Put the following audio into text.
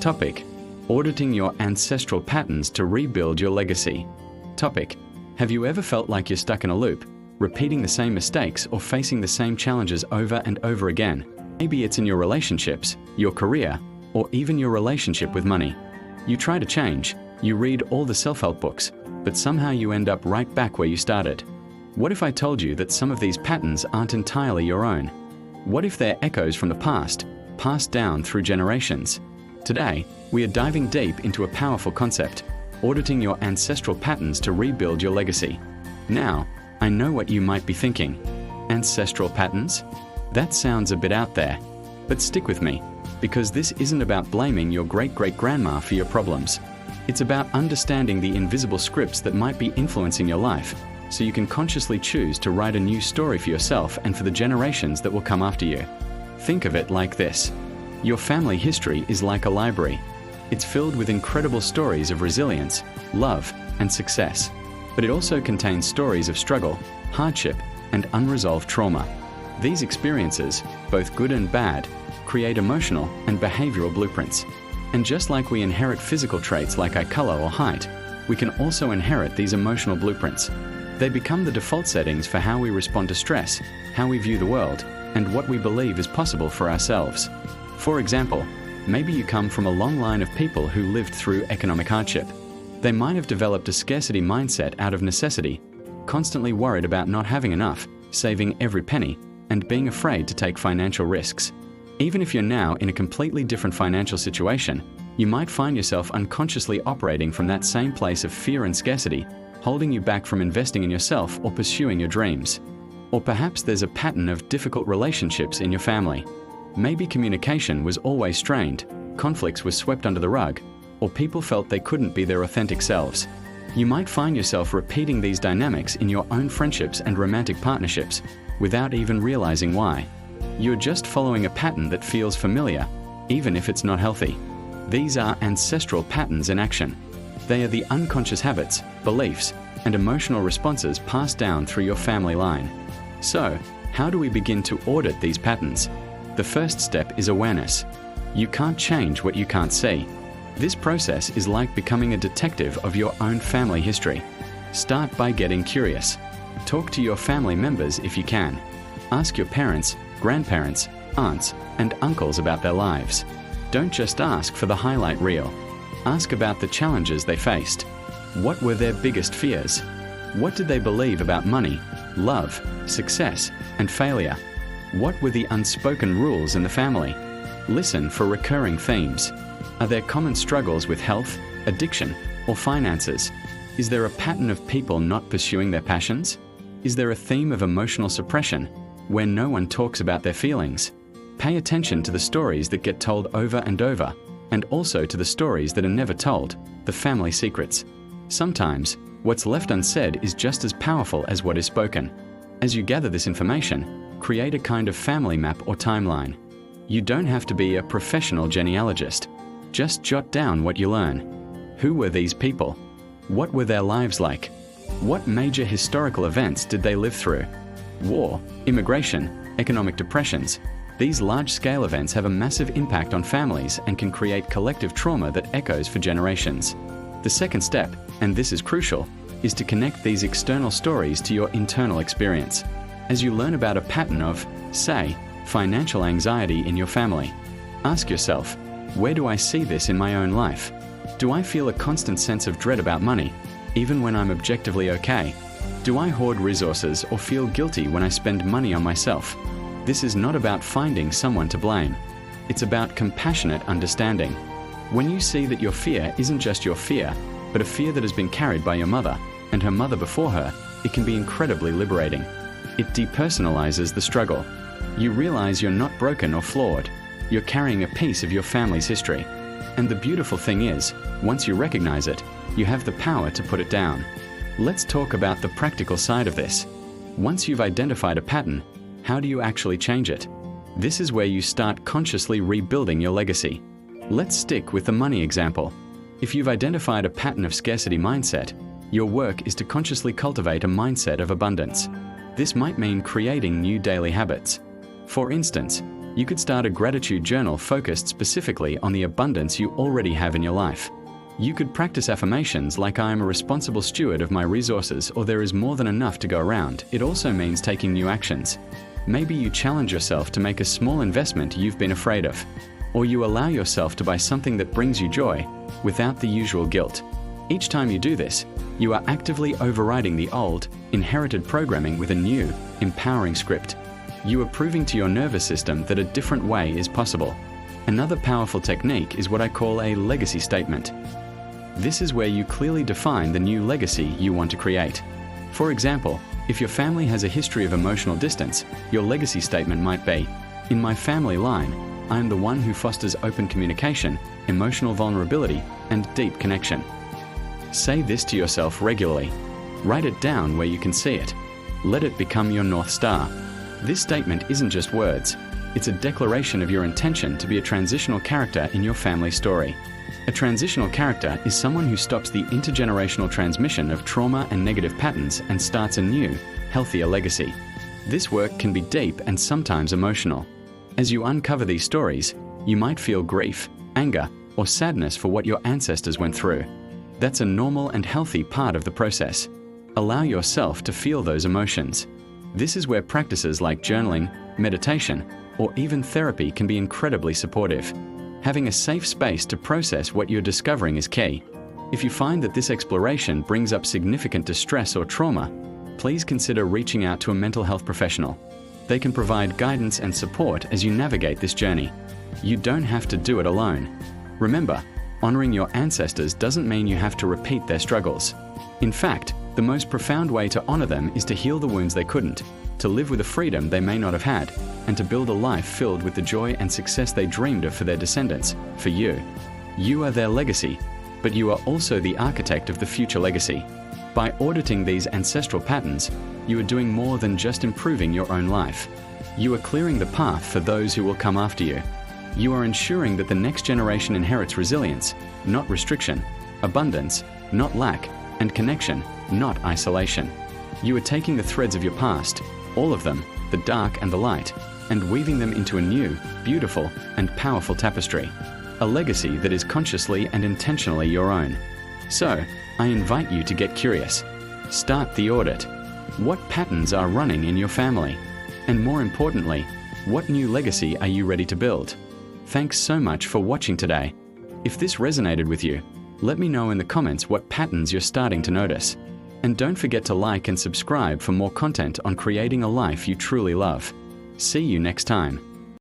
Topic: Auditing your ancestral patterns to rebuild your legacy. Topic: Have you ever felt like you're stuck in a loop, repeating the same mistakes or facing the same challenges over and over again? Maybe it's in your relationships, your career, or even your relationship with money. You try to change, you read all the self-help books, but somehow you end up right back where you started. What if I told you that some of these patterns aren't entirely your own? What if they're echoes from the past, passed down through generations? Today, we are diving deep into a powerful concept: auditing your ancestral patterns to rebuild your legacy. Now, I know what you might be thinking. Ancestral patterns? That sounds a bit out there. But stick with me, because this isn't about blaming your great-great-grandma for your problems. It's about understanding the invisible scripts that might be influencing your life, so you can consciously choose to write a new story for yourself and for the generations that will come after you. Think of it like this. Your family history is like a library. It's filled with incredible stories of resilience, love, and success. But it also contains stories of struggle, hardship, and unresolved trauma. These experiences, both good and bad, create emotional and behavioral blueprints. And just like we inherit physical traits like eye color or height, we can also inherit these emotional blueprints. They become the default settings for how we respond to stress, how we view the world, and what we believe is possible for ourselves. For example, maybe you come from a long line of people who lived through economic hardship. They might have developed a scarcity mindset out of necessity, constantly worried about not having enough, saving every penny, and being afraid to take financial risks. Even if you're now in a completely different financial situation, you might find yourself unconsciously operating from that same place of fear and scarcity, holding you back from investing in yourself or pursuing your dreams. Or perhaps there's a pattern of difficult relationships in your family. Maybe communication was always strained, conflicts were swept under the rug, or people felt they couldn't be their authentic selves. You might find yourself repeating these dynamics in your own friendships and romantic partnerships without even realizing why. You're just following a pattern that feels familiar, even if it's not healthy. These are ancestral patterns in action. They are the unconscious habits, beliefs, and emotional responses passed down through your family line. So, how do we begin to audit these patterns? The first step is awareness. You can't change what you can't see. This process is like becoming a detective of your own family history. Start by getting curious. Talk to your family members if you can. Ask your parents, grandparents, aunts, and uncles about their lives. Don't just ask for the highlight reel. Ask about the challenges they faced. What were their biggest fears? What did they believe about money, love, success, and failure? What were the unspoken rules in the family? Listen for recurring themes. Are there common struggles with health, addiction, or finances? Is there a pattern of people not pursuing their passions? Is there a theme of emotional suppression, where no one talks about their feelings? Pay attention to the stories that get told over and over, and also to the stories that are never told, the family secrets. Sometimes, what's left unsaid is just as powerful as what is spoken. As you gather this information, create a kind of family map or timeline. You don't have to be a professional genealogist. Just jot down what you learn. Who were these people? What were their lives like? What major historical events did they live through? War, immigration, economic depressions. These large-scale events have a massive impact on families and can create collective trauma that echoes for generations. The second step, and this is crucial, is to connect these external stories to your internal experience. As you learn about a pattern of, say, financial anxiety in your family, ask yourself, where do I see this in my own life? Do I feel a constant sense of dread about money, even when I'm objectively okay? Do I hoard resources or feel guilty when I spend money on myself? This is not about finding someone to blame. It's about compassionate understanding. When you see that your fear isn't just your fear, but a fear that has been carried by your mother and her mother before her, it can be incredibly liberating. It depersonalizes the struggle. You realize you're not broken or flawed. You're carrying a piece of your family's history. And the beautiful thing is, once you recognize it, you have the power to put it down. Let's talk about the practical side of this. Once you've identified a pattern, how do you actually change it? This is where you start consciously rebuilding your legacy. Let's stick with the money example. If you've identified a pattern of scarcity mindset, your work is to consciously cultivate a mindset of abundance. This might mean creating new daily habits. For instance, You could start a gratitude journal focused specifically on the abundance you already have in your life. You could practice affirmations like "I am a responsible steward of my resources," or "there is more than enough to go around." It also means taking new actions. Maybe you challenge yourself to make a small investment you've been afraid of. Or you allow yourself to buy something that brings you joy without the usual guilt. Each time you do this, you are actively overriding the old, inherited programming with a new, empowering script. You are proving to your nervous system that a different way is possible. Another powerful technique is what I call a legacy statement. This is where you clearly define the new legacy you want to create. For example, if your family has a history of emotional distance, your legacy statement might be, "In my family line, I am the one who fosters open communication, emotional vulnerability, and deep connection." Say this to yourself regularly. Write it down where you can see it. Let it become your North Star. This statement isn't just words. It's a declaration of your intention to be a transitional character in your family story. A transitional character is someone who stops the intergenerational transmission of trauma and negative patterns and starts a new, healthier legacy. This work can be deep and sometimes emotional. As you uncover these stories, you might feel grief, anger, or sadness for what your ancestors went through. That's a normal and healthy part of the process. Allow yourself to feel those emotions. This is where practices like journaling, meditation, or even therapy can be incredibly supportive. Having a safe space to process what you're discovering is key. If you find that this exploration brings up significant distress or trauma, please consider reaching out to a mental health professional. They can provide guidance and support as you navigate this journey. You don't have to do it alone. Remember, honoring your ancestors doesn't mean you have to repeat their struggles. In fact, the most profound way to honor them is to heal the wounds they couldn't, to live with a freedom they may not have had, and to build a life filled with the joy and success they dreamed of for their descendants, for you. You are their legacy, but you are also the architect of the future legacy. By auditing these ancestral patterns, you are doing more than just improving your own life. You are clearing the path for those who will come after you. You are ensuring that the next generation inherits resilience, not restriction, abundance, not lack, and connection, not isolation. You are taking the threads of your past, all of them, the dark and the light, and weaving them into a new, beautiful, and powerful tapestry. A legacy that is consciously and intentionally your own. So, I invite you to get curious. Start the audit. What patterns are running in your family? And more importantly, what new legacy are you ready to build? Thanks so much for watching today. If this resonated with you, let me know in the comments what patterns you're starting to notice. And don't forget to like and subscribe for more content on creating a life you truly love. See you next time.